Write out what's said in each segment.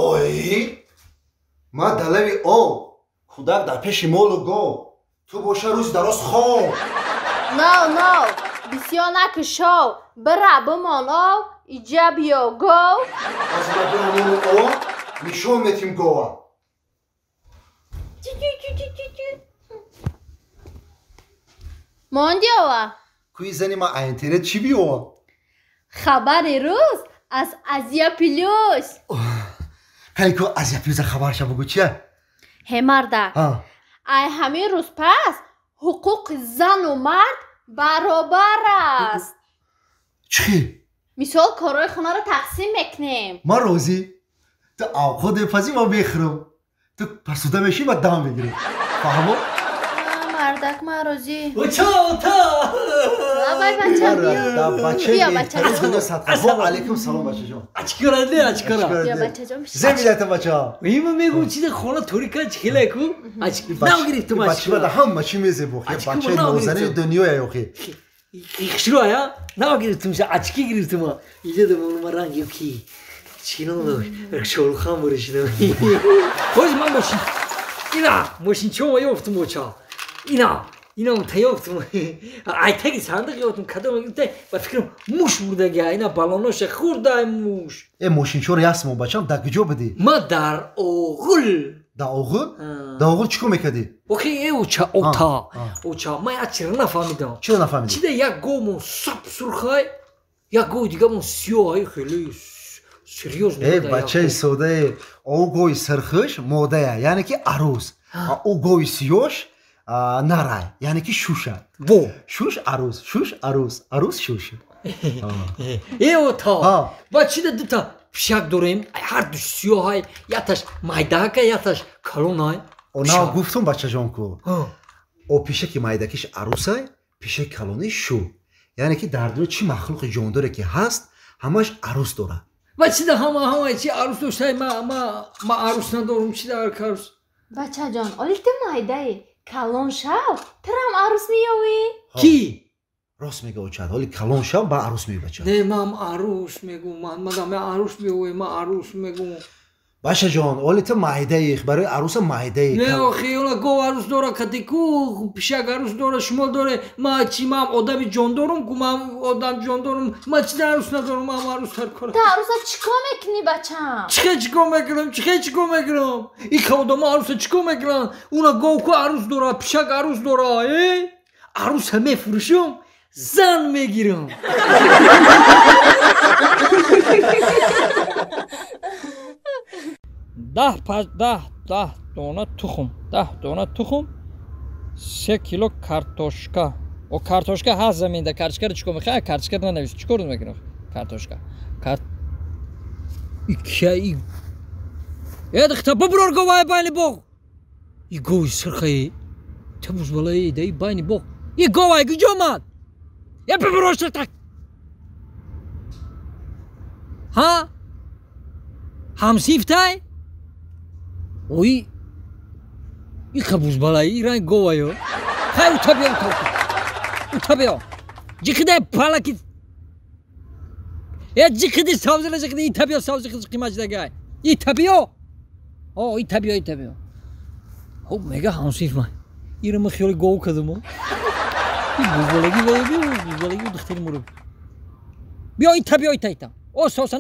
Ой, ма далави о, кӯдак дар пеши молу го, ту боша рӯзи дароз хом. No, бисёр накушов, бира бимонов, иҷа биё гов. Аз ма бирамону о, нишон метим гова. Мондиова. Кӯи зани ма интернет чӣ биёва? Хабари рӯз аз Азия Плюс. Кале ку Азия Плюса хабарша бугӯ чия? Ҳемарда. Ай ҳамин рӯз пас ҳуқуқи зану мард баробар аст. Чӣ? Мисол корҳои хонаро тақсим мекунем. Ман розӣ. Ту авқот мепазӣ ман мехӯрам. Ту посуда мешӣ ман дам мегирам. Фаҳмо? Мардак ман розӣ. Оча. Авай бача бия бача. Алейкум салом бачаҷон. Ачкара. Бия бачаҷон. Земилята бача. Има мегу чида хона торика чхелеку. Навгирифтум ачкара. Бача ҳама чӣ мезебохи. Бачаи нозанини дунёя ёхи. Ихшроя? Навгирифтум ачки гирифтум. Иҷа дамома ранги ки. Чино шорухан боришидам. Ҳози ман бошин. Ина мошинчома ёфтум оча. Ина таёфтум. Айтаги сандиқ ёфтум кадом гирифта. Ба фикрам муш бурдага. Ина балоноша хурдай муш. Мошинчор ясмо бачам дар куҷо будӣ? Ма дар оғул. Дар оғул? Дар оғул чӣ кор мекардӣ? Охи оча ман як чиро нафаҳмидам. Чиро нафаҳмидӣ? Чида як гомон саб сурхай, як гоҳи дигамон сиёҳай хеле серьёзно. Бачаи содаи о гоҳи сирхуш модая, яъне ки арӯз. О гоҳи сиёш нарай, яъне ки шуша. Шуш арӯз, шуш арӯз, арӯз шуш. Ота. Ва чида дита пишак дорем, ҳар ду сиёҳай, яташ майдака, яташ калонай. Она гуфтум бачаҷон ку. О пишаки майдакиш арӯсай, пишаки калони шу. Яъне ки дар дунё чӣ махлуқи ҷондоре ки ҳаст, ҳамаш арӯс дорад. Ва чида ҳамаи чи арӯс доштаи ма арӯс надорум, чида арӯс. Бачаҷон, оли ту майдаи калон шав, тирам арӯс меёвӣ? Ки? Рост мега очад, оли калон шав ба арӯс мебачад. Не, ман арӯс мегӯм, ман арӯс меёвӣ, ман арӯс мегӯм. Башаҷон, оли ту майдаи барои арӯса майдаи. Не охи, ола гов арӯс дора кадику, пишак арӯс дора, шумо доре. Ман чи ман одами ҷондорум ку, ман одам ҷондорум. Ман чида арӯс надорум, ман арӯс таркора. Та арӯса чикор мекунӣ бачам? Чикор мекунам? Ика одама арӯса чикор мекунанд? Уна гов ку арӯс дора, пишак арӯс дора, арӯса мефурӯшам, зан мегирам. ده دانه تخم 3 کیلو کارتوشکا. او کارتوشکا هست زمینده. کارتوشکا رو چیکار می‌خوای؟ کارتوشکا رو ننویس. چیکار می‌کنی؟ کارتوشکا. ای دختر ببرار گوای باینی باغ. ای گوی سرخی. تبوز بالای دی باینی باغ. ای گوای کجا ماد؟ یا ببرارش تک. ها؟ همسیفتای؟ اوی ای خبوز بالایی ایران گوایو های اوتا بیا جیکده پالاکی یا جیکده ساوزله جیکده ایتا بیا ساوزه قیمت دگای ایتا بیا ایتا بیا او مگه همسیف من ایران خیلی گو کدوم ای بوزبالگی دختری مرو بیا ایتا او سوسا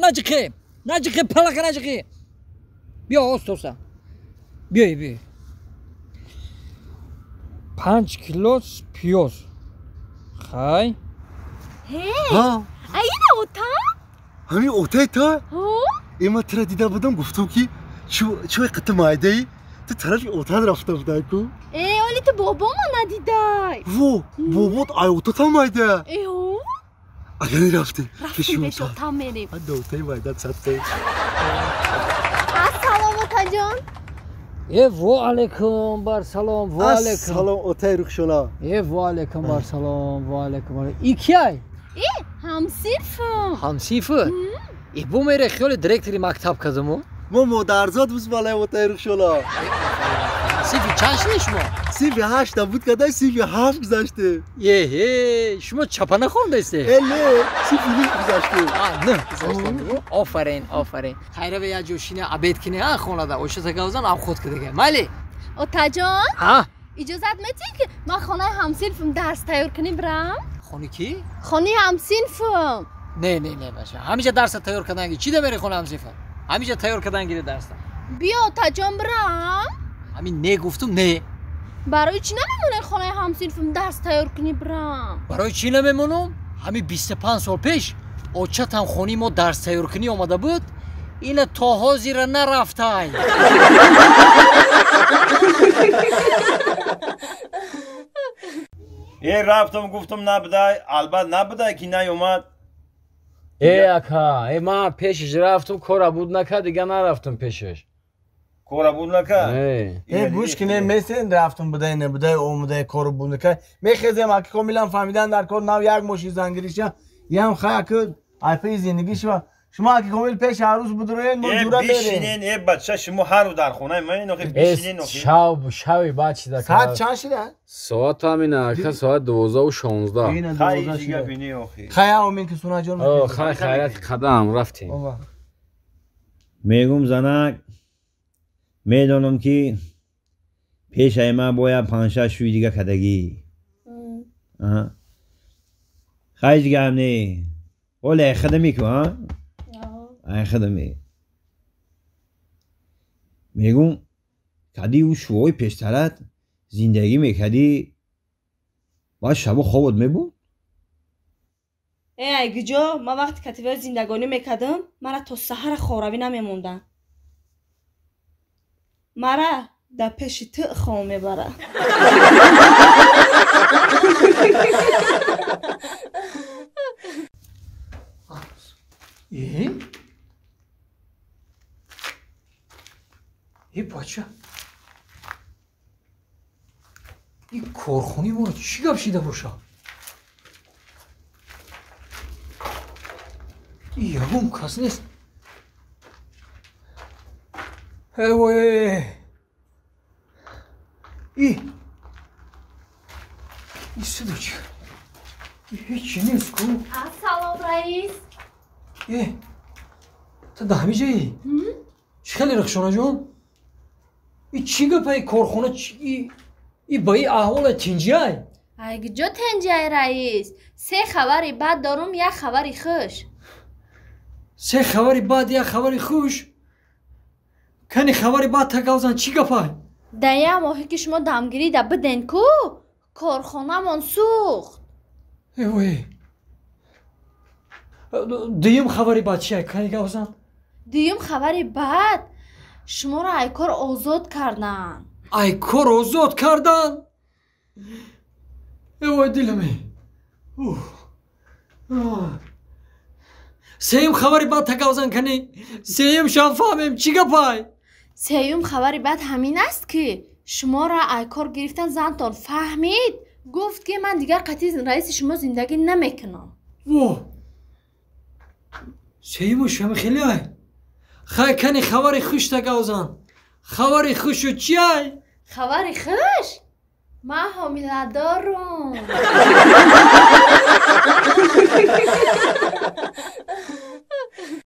نجیکه پالاکا نجیکه بیا او سوسا بیا 5 کیلو پیاز خای این اوتا؟ همین اوتای تا؟ ایما ترا دیده بودم گفتم که چوی قطع مایدهی تو طرف اوتا رفته بودای کو؟ اولی تو بابا ما ندیدای بابات آی اوتا تا مایده؟ اگر نرفته رفتیم بهش اوتا میریم حد اوتای مایده سطحه السلام اوتا جان و علیکم بر سلام و علیکم سلام اوتای رخشونا و علیکم بر سلام و علیکم ای کیای؟ همسیفه ای بو میره خیلی دیرکتری مکتب کدومو؟ ما مادرزاد بوز بالای اوتای رخشونا همسیفی چند شما؟ 38 تا بود کدای 37 گذاشته یه شما چپا نخونده استه اله 38 گذاشته نه آفرین خیره به یه جوشینه عبید کنه خونه ده اوشه تگوزن اب خود کدگه مالی اوتا جان ها اجازت میدی که من خانه همسینفم درس تیار کنی برم خونه کی؟ خانه همسینفم نه باشه همیشه درس تیار کردن چی ده بری خونه همسینفم همیشه تیار کردن گیره درس بیا اوتا جان برم همین نه گفتم نه برای چی نمیمونه خانه همسینفم درس تیار کنی برم برای چی نمیمونم؟ همین 25 سال پیش اوچت هم خونی ما درس تیار کنی آمده بود این تاها زیر نرفتای یه رفتم گفتم نبدای البته نبدای که نیومد ای اکا ای ما پیشش رفتم کارا بود نکرد دیگه نرفتم پیشش کورا بود نکرد ای گوش کنه مثل رفتم بودای نبودای اومده کارو بود نکرد میخزم اگه کاملا فهمیدن در کار نو یک ماشین زنگیریشه یه هم خیلی که ایپی زندگیش و شما اگه کامل پیش عروس بود روین ما جورا بریم بشینین ای بچه شما هر رو در خونه من نوخی بشینین نوخی شاوی بچه ده ساعت چند شده؟ ساعت همین اکا ساعت 12 و 16 خیلی دیگه بینی اوخی خیلی همین که سونا جان خیلی خیلیت قدم رفتیم میگم زنک میدونم که پیش من باید 5-6 شوی دیگه کدگی خیلی دیگه هم نی اوله خدمی که ها ای خدمی میگم کدی او شوی پیشترت زندگی میکدی باید شبا خوابت میبود ای گجا ما وقتی کتیبه زندگانی میکردم مرا تا سحر خوراوی نمیموندن مرا در پیش تو خواه میبره ای بچه این کارخونی ما رو چی گپ شیده باشه یهون کس نیست وای ای صدا چی هیچی نیست کو سلام رئیس تا ده همی جایی چی خیلی رخشانه جان ای چی گپه کارخونه ای با ای احوال تنجی های اگه جو تنجی رئیس 3 خبری بد دارم 1 خبری خوش 3 خبری بد 1 خبری خوش کنی خبری بد تکوزن چی گپه در 1 ماهی که شما دمگیری در بدن کو کارخانه من سوخت وای دویم خبری بد چیه کنی گوزن دویم خبری بد شما را ای کار آزاد کردن ای کار آزاد کردن وای دلمه سیم خبری بد تکوزن کنی سیم شان فهمیم چی گپای سیوم خبری بد همین است که شما را ای کار گرفتن زنتان فهمید گفت که من دیگر قطعی رئیس شما زندگی نمیکنم سیم شما خیلی های خیلی کنی خبری خوش تکوزن خبری خوش چی های خبری خوش من حامله دارم